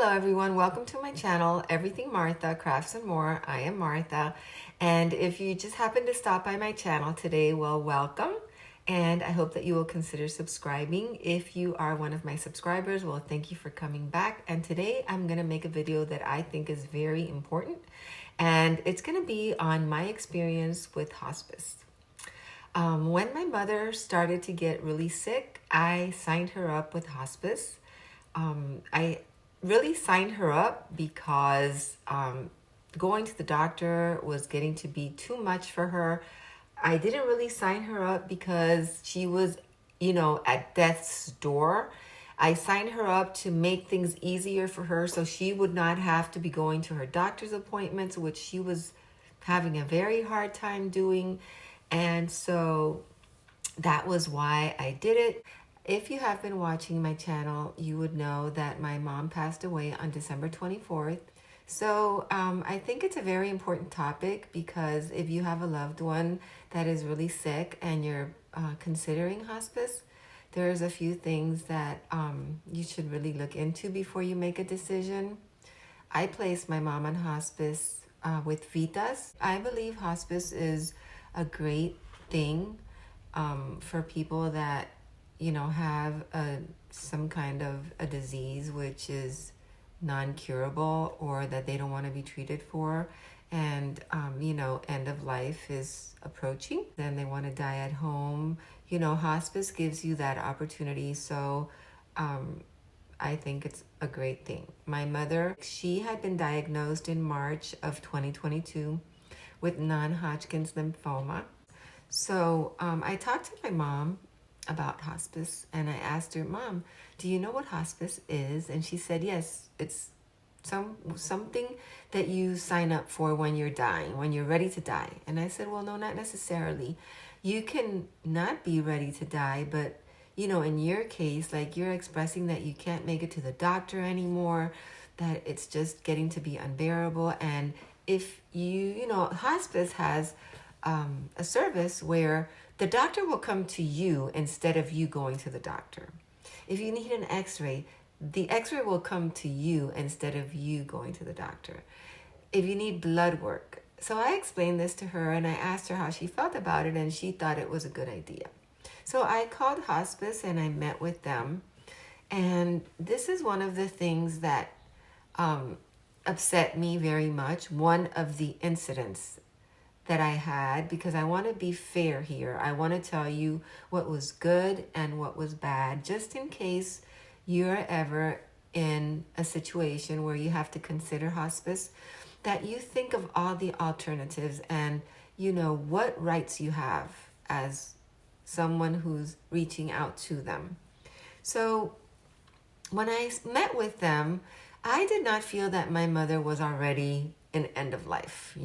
Hello everyone, welcome to my channel, Everything Martha, Crafts and More. I am Martha, and if you just happen to stop by my channel today, well, welcome, and I hope that you will consider subscribing. If you are one of my subscribers, well, thank you for coming back, and today I'm going to make a video that I think is very important, and it's going to be on my experience with hospice. When my mother started to get really sick, I signed her up with hospice. I really signed her up because going to the doctor was getting to be too much for her. I didn't really sign her up because she was, at death's door. I signed her up to make things easier for her so she would not have to be going to her doctor's appointments, which she was having a very hard time doing. And so that was why I did it. If you have been watching my channel, you would know that my mom passed away on December 24th. So I think it's a very important topic because if you have a loved one that is really sick and you're considering hospice, there's a few things that you should really look into before you make a decision. I placed my mom on hospice with Vitas. I believe hospice is a great thing for people that have some kind of a disease which is non-curable or that they don't want to be treated for, and end of life is approaching, then they want to die at home. Hospice gives you that opportunity, so I think it's a great thing. My mother, she had been diagnosed in March of 2022 with non-Hodgkin's lymphoma. So I talked to my mom about hospice, and I asked her, Mom, do you know what hospice is? And she said, yes, it's something that you sign up for when you're dying, when you're ready to die. And I said, well, no, not necessarily. You can not be ready to die, but in your case, like, you're expressing that you can't make it to the doctor anymore, that it's just getting to be unbearable. And if hospice has a service where the doctor will come to you instead of you going to the doctor. If you need an X-ray, the X-ray will come to you instead of you going to the doctor. If you need blood work. So I explained this to her and I asked her how she felt about it, and she thought it was a good idea. So I called hospice and I met with them. And this is one of the things that upset me very much. One of the incidents that I had, because I want to be fair here. I want to tell you what was good and what was bad, just in case you're ever in a situation where you have to consider hospice, that you think of all the alternatives and what rights you have as someone who's reaching out to them. So when I met with them, I did not feel that my mother was already in end of life,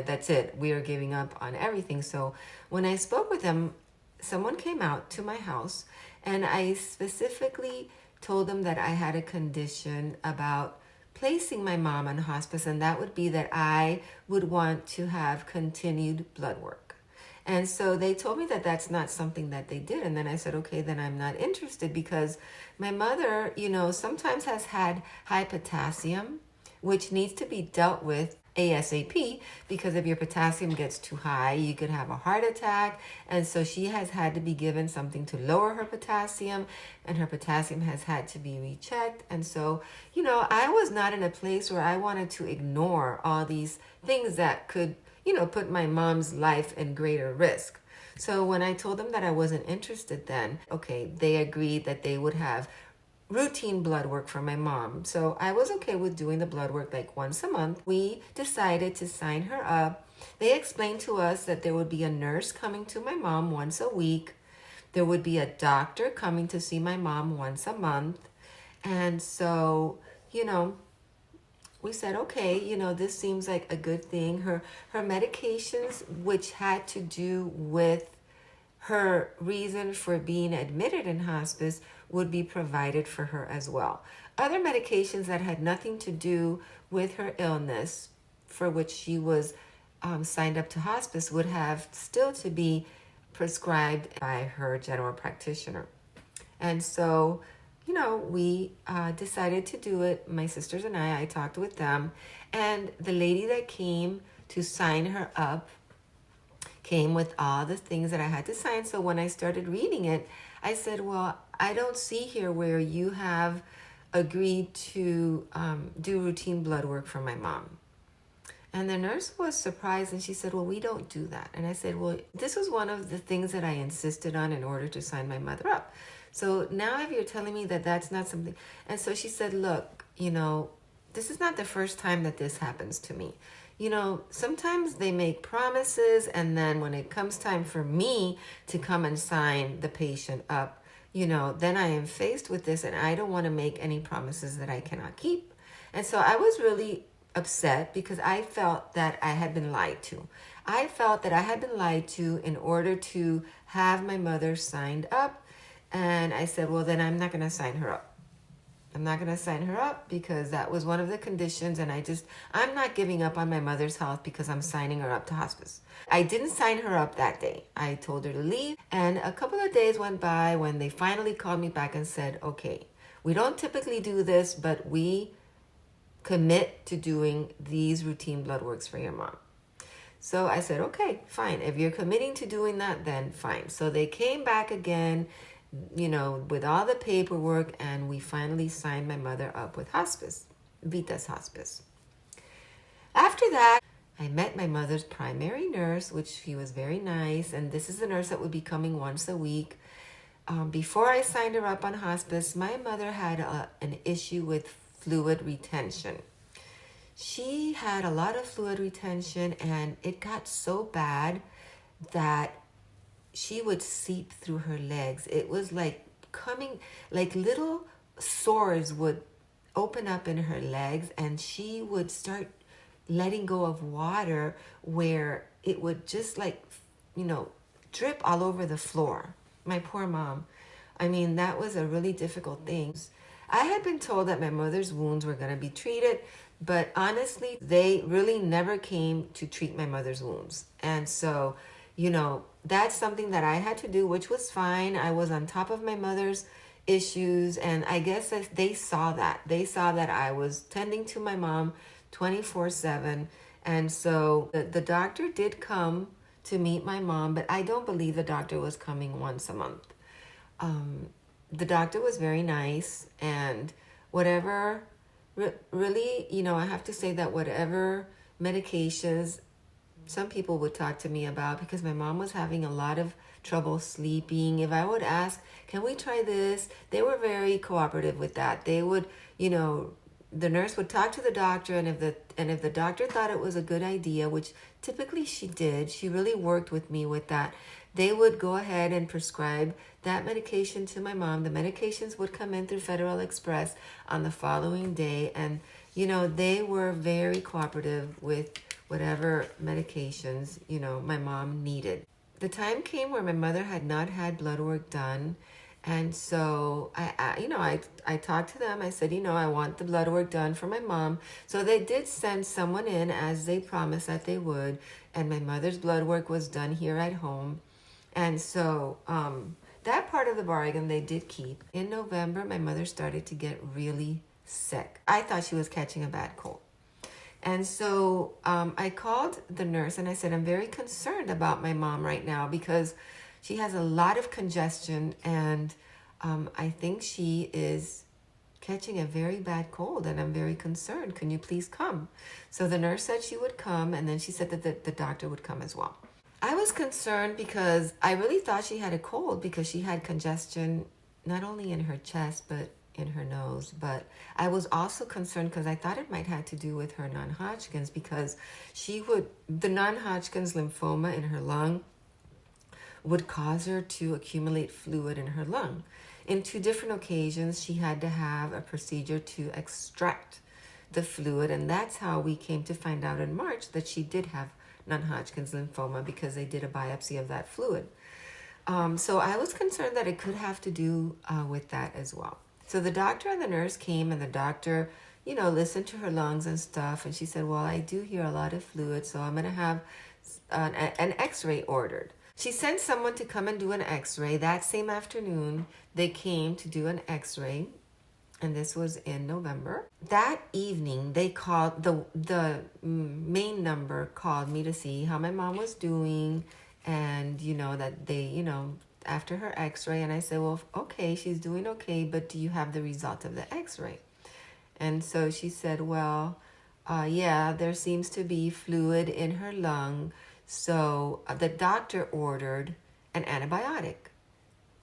that's it. We are giving up on everything. So when I spoke with them, someone came out to my house and I specifically told them that I had a condition about placing my mom on hospice, and that would be that I would want to have continued blood work. And so they told me that that's not something that they did. And then I said, okay, then I'm not interested, because my mother, sometimes has had high potassium, which needs to be dealt with ASAP, because if your potassium gets too high, you could have a heart attack. And so she has had to be given something to lower her potassium, and her potassium has had to be rechecked. And so, I was not in a place where I wanted to ignore all these things that could, put my mom's life in greater risk. So when I told them that I wasn't interested, then, okay, they agreed that they would have routine blood work for my mom. So I was okay with doing the blood work like once a month. We decided to sign her up. They explained to us that there would be a nurse coming to my mom once a week. There would be a doctor coming to see my mom once a month. And so, we said, okay, this seems like a good thing. Her medications, which had to do with her reason for being admitted in hospice, would be provided for her as well. Other medications that had nothing to do with her illness, for which she was signed up to hospice, would have still to be prescribed by her general practitioner. And so we decided to do it. My sisters and I talked with them. And the lady that came to sign her up came with all the things that I had to sign. So when I started reading it, I said, well, I don't see here where you have agreed to do routine blood work for my mom. And the nurse was surprised and she said, well, we don't do that. And I said, well, this was one of the things that I insisted on in order to sign my mother up. So now if you're telling me that that's not something. And so she said, look, this is not the first time that this happens to me. Sometimes they make promises, and then when it comes time for me to come and sign the patient up, then I am faced with this, and I don't want to make any promises that I cannot keep. And so I was really upset because I felt that I had been lied to. I felt that I had been lied to in order to have my mother signed up. And I said, well, then I'm not going to sign her up. I'm not going to sign her up because that was one of the conditions. And I'm not giving up on my mother's health because I'm signing her up to hospice. I didn't sign her up that day. I told her to leave. And a couple of days went by when they finally called me back and said, okay, we don't typically do this, but we commit to doing these routine blood works for your mom. So I said, okay, fine. If you're committing to doing that, then fine. So they came back again, with all the paperwork, and we finally signed my mother up with hospice, Vitas Hospice. After that, I met my mother's primary nurse, which she was very nice, and this is the nurse that would be coming once a week. Before I signed her up on hospice, my mother had an issue with fluid retention. She had a lot of fluid retention, and it got so bad that she would seep through her legs. It was like little sores would open up in her legs, and she would start letting go of water where it would just drip all over the floor. My poor mom. I mean, that was a really difficult thing. I had been told that my mother's wounds were going to be treated, but honestly, they really never came to treat my mother's wounds. And so, that's something that I had to do, which was fine. I was on top of my mother's issues, and I guess that they saw that. They saw that I was tending to my mom 24/7. And so the doctor did come to meet my mom, but I don't believe the doctor was coming once a month. The doctor was very nice, and whatever, really, I have to say that whatever medications some people would talk to me about, because my mom was having a lot of trouble sleeping. If I would ask, can we try this? They were very cooperative with that. They would, the nurse would talk to the doctor, and if the doctor thought it was a good idea, which typically she did, she really worked with me with that. They would go ahead and prescribe that medication to my mom. The medications would come in through Federal Express on the following day, and they were very cooperative with whatever medications my mom needed. The time came where my mother had not had blood work done. And so I talked to them. I said, I want the blood work done for my mom. So they did send someone in, as they promised that they would. And my mother's blood work was done here at home. And so that part of the bargain they did keep. In November, my mother started to get really sick. I thought she was catching a bad cold. And so I called the nurse and I said, I'm very concerned about my mom right now because she has a lot of congestion, and I think she is catching a very bad cold, and I'm very concerned. Can you please come? So the nurse said she would come, and then she said that the doctor would come as well. I was concerned because I really thought she had a cold because she had congestion not only in her chest but in her nose. But I was also concerned because I thought it might have to do with her non-Hodgkin's, because the non-Hodgkin's lymphoma in her lung would cause her to accumulate fluid in her lung. In 2 different occasions, she had to have a procedure to extract the fluid, and that's how we came to find out in March that she did have non-Hodgkin's lymphoma, because they did a biopsy of that fluid. So I was concerned that it could have to do with that as well. So the doctor and the nurse came, and the doctor, listened to her lungs and stuff, and she said, well, I do hear a lot of fluid, so I'm going to have an Xray ordered. She sent someone to come and do an Xray. That same afternoon, they came to do an Xray. and this was in November. That evening, they called, the main number called me to see how my mom was doing, and that they, after her X-ray, and I said, well, okay, she's doing okay, but do you have the result of the X-ray? And so she said, well, yeah, there seems to be fluid in her lung, so the doctor ordered an antibiotic.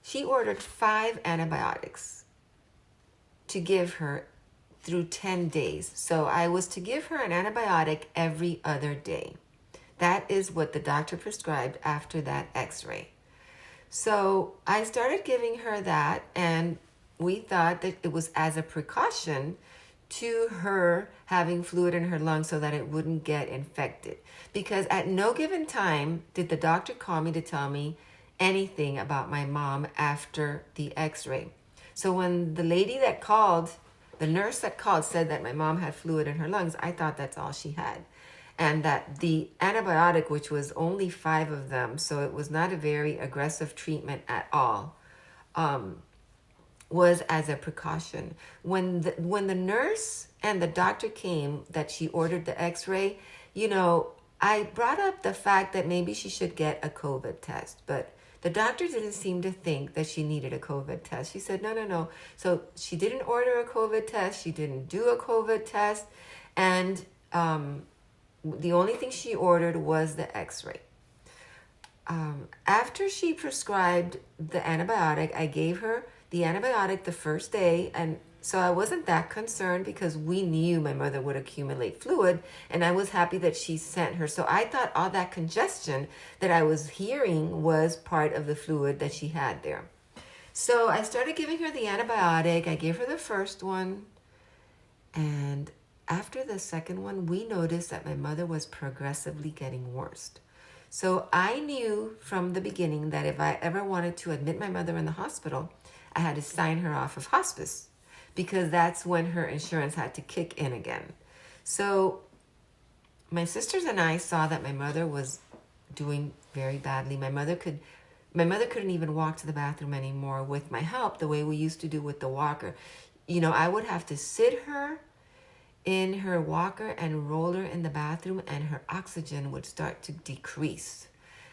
She ordered 5 antibiotics to give her through 10 days. So I was to give her an antibiotic every other day. That is what the doctor prescribed after that X-ray. So I started giving her that, and we thought that it was as a precaution to her having fluid in her lungs so that it wouldn't get infected. Because at no given time did the doctor call me to tell me anything about my mom after the X-ray. So when the lady that called, the nurse that called, said that my mom had fluid in her lungs, I thought that's all she had. And that the antibiotic, which was only 5 of them, so it was not a very aggressive treatment at all, was as a precaution. When the nurse and the doctor came that she ordered the X-ray, I brought up the fact that maybe she should get a COVID test, but the doctor didn't seem to think that she needed a COVID test. She said, no. So she didn't order a COVID test. She didn't do a COVID test. And the only thing she ordered was the X-ray. After she prescribed the antibiotic, I gave her the antibiotic the first day, and so I wasn't that concerned because we knew my mother would accumulate fluid, and I was happy that she sent her. So I thought all that congestion that I was hearing was part of the fluid that she had there. So I started giving her the antibiotic. I gave her the first one, and after the second one, we noticed that my mother was progressively getting worse. So I knew from the beginning that if I ever wanted to admit my mother in the hospital, I had to sign her off of hospice, because that's when her insurance had to kick in again. So my sisters and I saw that my mother was doing very badly. My mother couldn't even walk to the bathroom anymore with my help the way we used to do with the walker. I would have to sit her in her walker and roll her in the bathroom, and her oxygen would start to decrease.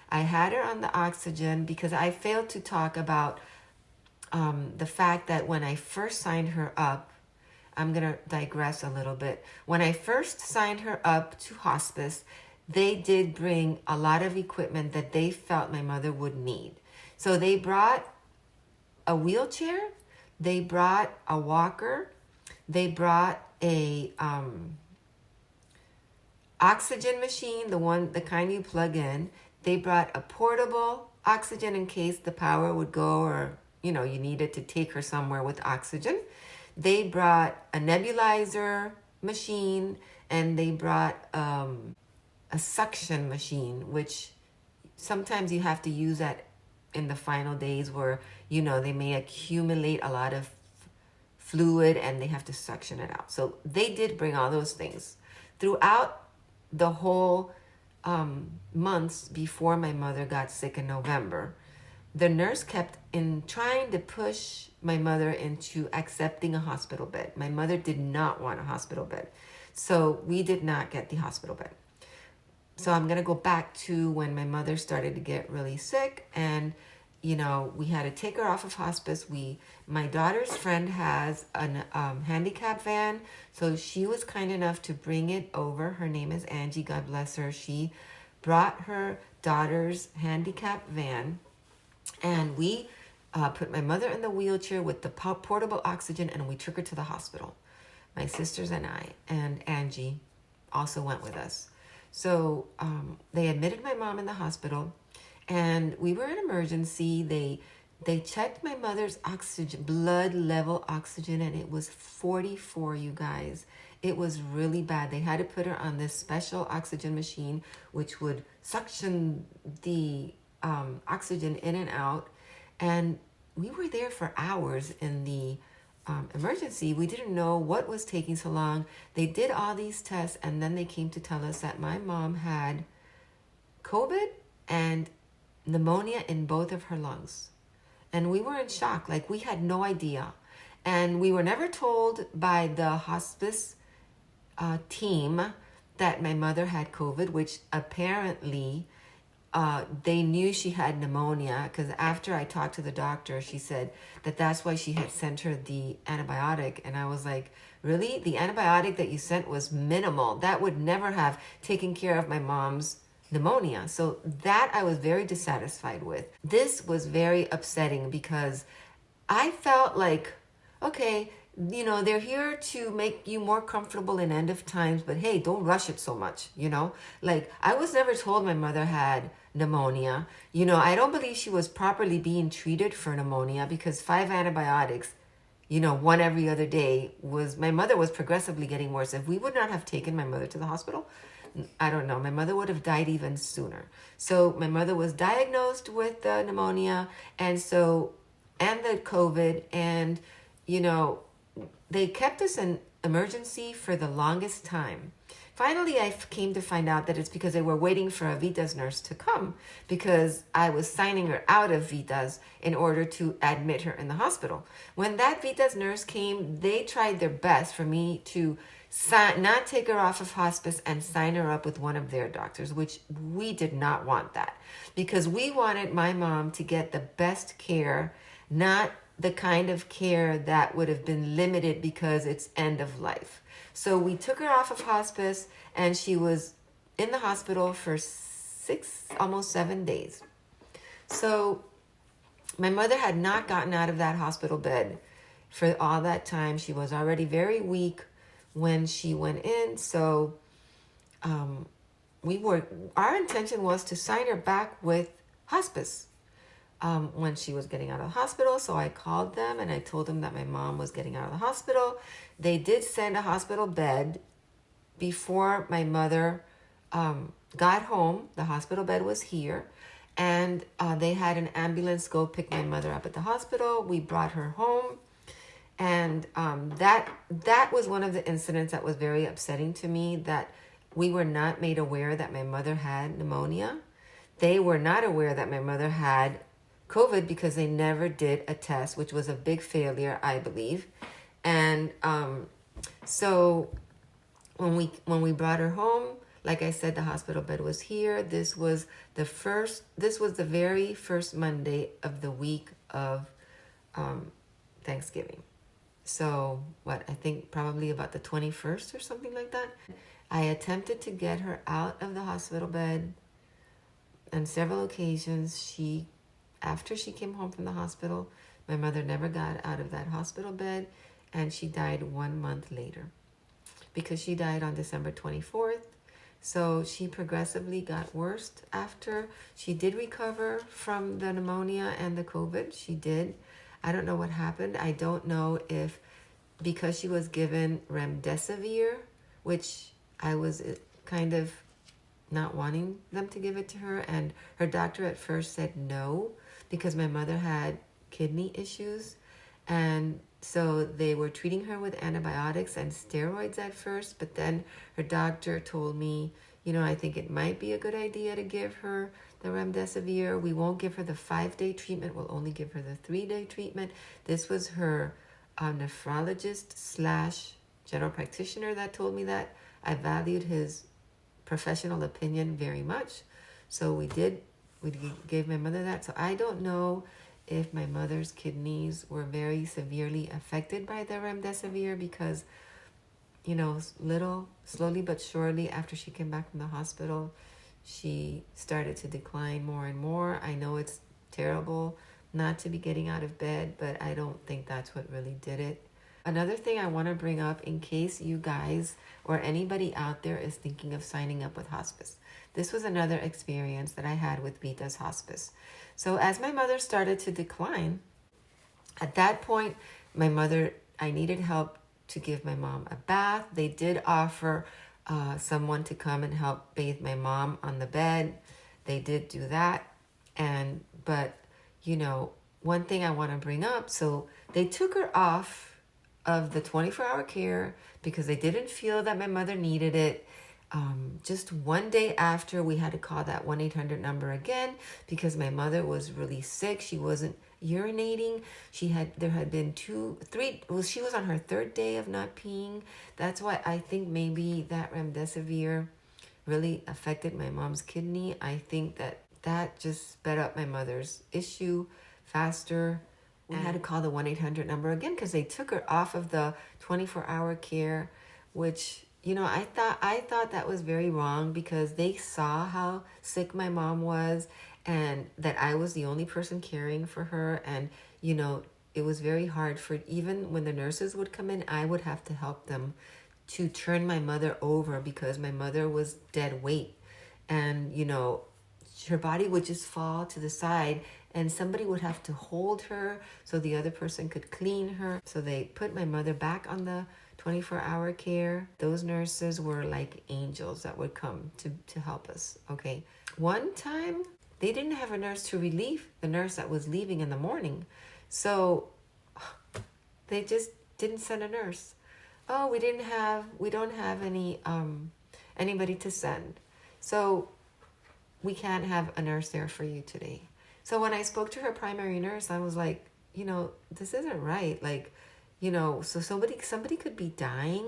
I had her on the oxygen because I failed to talk about the fact that when I first signed her up, I'm going to digress a little bit. When I first signed her up to hospice, they did bring a lot of equipment that they felt my mother would need. So they brought a wheelchair, they brought a walker, they brought a oxygen machine, the kind you plug in. They brought a portable oxygen in case the power would go, or you needed to take her somewhere with oxygen. They brought a nebulizer machine, and they brought a suction machine, which sometimes you have to use that in the final days where they may accumulate a lot of fluid and they have to suction it out. So they did bring all those things throughout the whole months before my mother got sick in November. The nurse kept trying to push my mother into accepting a hospital bed. My mother did not want a hospital bed, so we did not get the hospital bed. So I'm gonna go back to when my mother started to get really sick, and we had to take her off of hospice. My daughter's friend has a handicap van, so she was kind enough to bring it over. Her name is Angie, God bless her. She brought her daughter's handicap van, and we put my mother in the wheelchair with the portable oxygen, and we took her to the hospital. My sisters and I, and Angie also went with us. So they admitted my mom in the hospital, and we were in emergency. They checked my mother's oxygen, blood level oxygen, and it was 44, you guys. It was really bad. They had to put her on this special oxygen machine, which would suction the oxygen in and out. And we were there for hours in the emergency. We didn't know what was taking so long. They did all these tests, and then they came to tell us that my mom had COVID and pneumonia in both of her lungs. And we were in shock, like we had no idea. And we were never told by the hospice team that my mother had COVID, which apparently they knew she had pneumonia, because after I talked to the doctor, she said that that's why she had sent her the antibiotic. And I was like, really? The antibiotic that you sent was minimal. That would never have taken care of my mom's pneumonia. So that I was very dissatisfied with. This was very upsetting because I felt like, okay, you know, they're here to make you more comfortable in end of times, but hey, don't rush it so much, you know? Like, I was never told my mother had pneumonia. You know, I don't believe she was properly being treated for pneumonia, because 5 antibiotics, you know, one every other day, my mother was progressively getting worse. If we would not have taken my mother to the hospital, I don't know, my mother would have died even sooner. So my mother was diagnosed with the pneumonia and the COVID, and, you know, they kept us in emergency for the longest time. Finally, I came to find out that it's because they were waiting for a Vitas nurse to come, because I was signing her out of Vitas in order to admit her in the hospital. When that Vitas nurse came, they tried their best for me to not take her off of hospice and sign her up with one of their doctors, which we did not want that, because we wanted my mom to get the best care, not the kind of care that would have been limited because it's end of life. So we took her off of hospice, and she was in the hospital for 6, almost 7 days. So my mother had not gotten out of that hospital bed for all that time. She was already very weak when she went in. So our intention was to sign her back with hospice when she was getting out of the hospital. So I called them and I told them that my mom was getting out of the hospital. They did send a hospital bed before my mother got home. The hospital bed was here, and they had an ambulance go pick my mother up at the hospital. We brought her home, and that was one of the incidents that was very upsetting to me, that we were not made aware that my mother had pneumonia. They were not aware that my mother had COVID because they never did a test, which was a big failure, I believe. And so when we brought her home, like I said, the hospital bed was here. This was the very first Monday of the week of Thanksgiving. So I think probably about the 21st or something like that. I attempted to get her out of the hospital bed on several occasions. After she came home from the hospital, my mother never got out of that hospital bed, and she died 1 month later, because she died on December 24th. So she progressively got worse after. She did recover from the pneumonia and the COVID. She did. I don't know what happened. I don't know if because she was given remdesivir, which I was kind of not wanting them to give it to her, and her doctor at first said no, because my mother had kidney issues, and so they were treating her with antibiotics and steroids at first, but then her doctor told me, you know, I think it might be a good idea to give her the remdesivir. We won't give her the 5-day treatment. We'll only give her the 3-day treatment. This was her nephrologist / general practitioner that told me that. I valued his professional opinion very much. So we gave my mother that. So I don't know if my mother's kidneys were very severely affected by the remdesivir, because, you know, slowly but surely after she came back from the hospital, she started to decline more and more. I know it's terrible not to be getting out of bed, but I don't think that's what really did it. Another thing I want to bring up, in case you guys or anybody out there is thinking of signing up with hospice. This was another experience that I had with Vitas Hospice. So as my mother started to decline, at that point, I needed help to give my mom a bath. They did offer someone to come and help bathe my mom on the bed. They did do that. But, you know, one thing I want to bring up, so they took her off of the 24-hour care because they didn't feel that my mother needed it. Just one day after, we had to call that 1-800 number again because my mother was really sick. She wasn't urinating. There had been she was on her third day of not peeing. That's why I think maybe that remdesivir really affected my mom's kidney. I think that just sped up my mother's issue faster. We had to call the 1-800 number again because they took her off of the 24-hour care, which, you know, I thought that was very wrong because they saw how sick my mom was and that I was the only person caring for her. And, you know, it was very hard for, even when the nurses would come in, I would have to help them to turn my mother over because my mother was dead weight. And, you know, her body would just fall to the side and somebody would have to hold her so the other person could clean her. So they put my mother back on the 24-hour care. Those nurses were like angels that would come to help us, okay? One time, they didn't have a nurse to relieve the nurse that was leaving in the morning. So they just didn't send a nurse. Oh, we don't have anybody to send. So we can't have a nurse there for you today. So when I spoke to her primary nurse, I was like, you know, this isn't right. Like, you know, so somebody could be dying,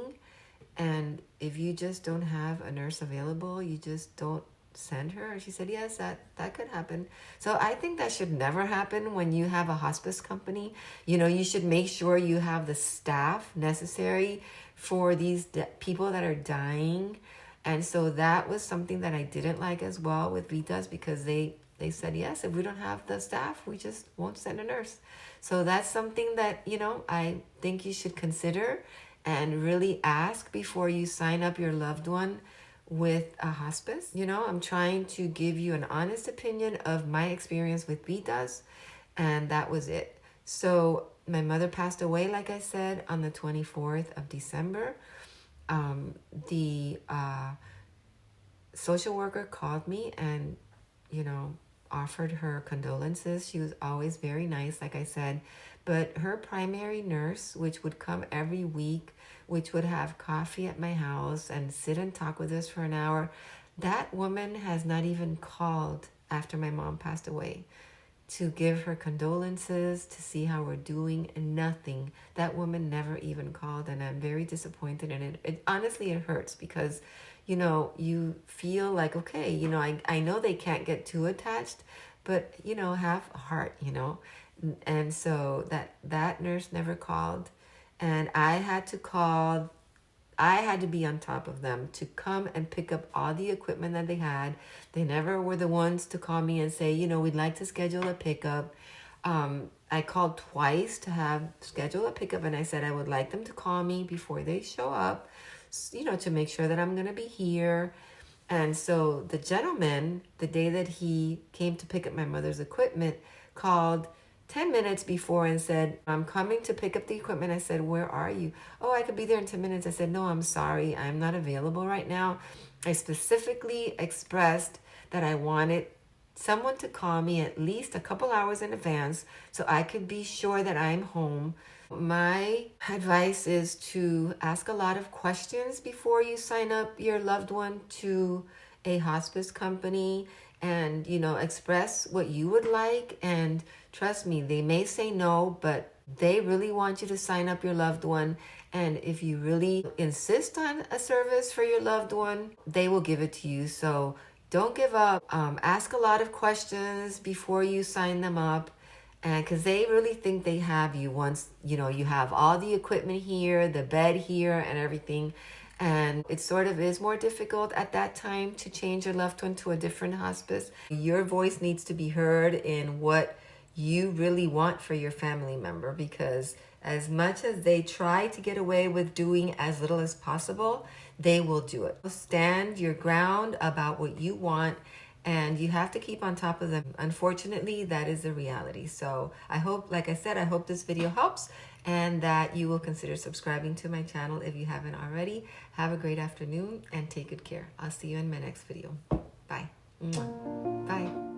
and if you just don't have a nurse available, you just don't send her. And she said, yes, that could happen. So I think that should never happen when you have a hospice company. You know, you should make sure you have the staff necessary for these people that are dying. And so that was something that I didn't like as well with Vitas, because they said, yes, if we don't have the staff, we just won't send a nurse. So that's something that, you know, I think you should consider and really ask before you sign up your loved one with a hospice. You know, I'm trying to give you an honest opinion of my experience with Vitas, and that was it. So my mother passed away, like I said, on the 24th of December. The social worker called me and, you know, offered her condolences. She was always very nice, like I said. But her primary nurse, which would come every week, which would have coffee at my house and sit and talk with us for an hour, that woman has not even called after my mom passed away to give her condolences, to see how we're doing, and nothing. That woman never even called, and I'm very disappointed. And it honestly, it hurts because, you know, you feel like, okay, you know, I know they can't get too attached, but, you know, have a heart, you know. And so that nurse never called, and I had to be on top of them to come and pick up all the equipment that they had. They never were the ones to call me and say, you know, we'd like to schedule a pickup. I called twice to schedule a pickup, and I said I would like them to call me before they show up, you know, to make sure that I'm going to be here. And so the gentleman, the day that he came to pick up my mother's equipment, called 10 minutes before and said, I'm coming to pick up the equipment. I said, where are you? Oh, I could be there in 10 minutes. I said, no, I'm sorry. I'm not available right now. I specifically expressed that I wanted someone to call me at least a couple hours in advance so I could be sure that I'm home. My advice is to ask a lot of questions before you sign up your loved one to a hospice company, and, you know, express what you would like. And trust me, they may say no, but they really want you to sign up your loved one. And if you really insist on a service for your loved one, they will give it to you. So don't give up. Ask a lot of questions before you sign them up. And because they really think they have you once, you know, you have all the equipment here, the bed here and everything. And it sort of is more difficult at that time to change your loved one to a different hospice. Your voice needs to be heard in what you really want for your family member, because as much as they try to get away with doing as little as possible, they will do it. Stand your ground about what you want, and you have to keep on top of them. Unfortunately, that is the reality. So I hope, like I said, I hope this video helps, and that you will consider subscribing to my channel if you haven't already. Have a great afternoon and take good care. I'll see you in my next video. Bye. Bye.